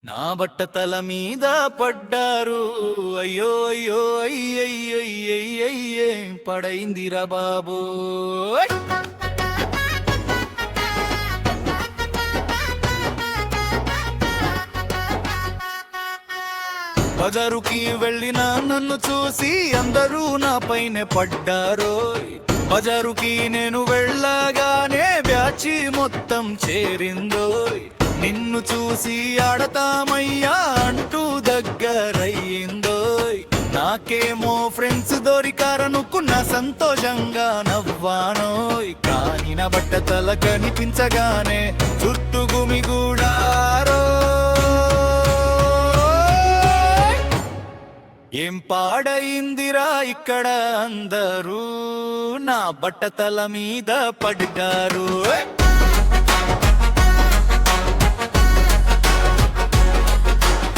నా బట్టతల మీద పడ్డారు, అయ్యో అయ్యో అయ్యయ్యయ్యయ్యే పడైందిరా బాబు. బజారుకి వెళ్ళిన నన్ను చూసి అందరూ నా పైన పడ్డారు. బజారుకి నేను వెళ్ళగానే బ్యాచి మొత్తం చేరిందోయ్. నిన్ను చూసి ఆడతామయ్యా అంటూ దగ్గరయ్యిందోయ్. నాకేమో ఫ్రెండ్స్ దొరికారనుకున్న సంతోషంగా నవ్వానోయ్. కానీ నా బట్టతల కనిపించగానే చుట్టూ గుమిగూడారో. ఏం పాడైందిరా ఇక్కడ అందరూ నా బట్టతల మీద పడ్డారు.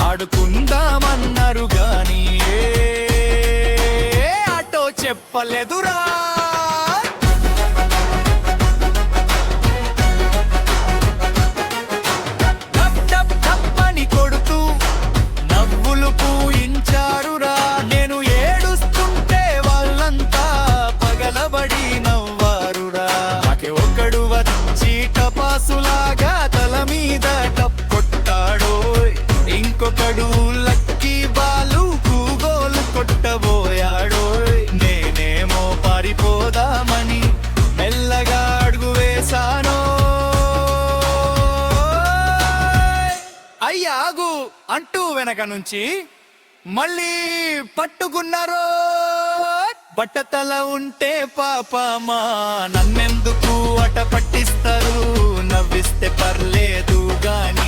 ఆడుకుందామన్నారు గాని ఆటో చెప్పలేదురా. డబ్బని కొడుతూ నవ్వులు పూయించారురా. నేను ఏడుస్తుంటే వాళ్ళంతా పగలబడి నవ్వారురా. నాకే ఒక్కడు వచ్చి టపాసులాగా తల మీద టప్పొట్టాడో. ఇంకొకడు లక్కీ బాలు గోలు కొట్టబోయాడో. నేనేమో పారిపోదామని మెల్లగా అడుగు వేశానో. అయ్యాగు అంటూ వెనక నుంచి మళ్ళీ పట్టుకున్నారో. బట్టతల ఉంటే పాపమా నన్నెందుకు అట పట్టిస్తారు. నవ్విస్తే పర్లేదు గాని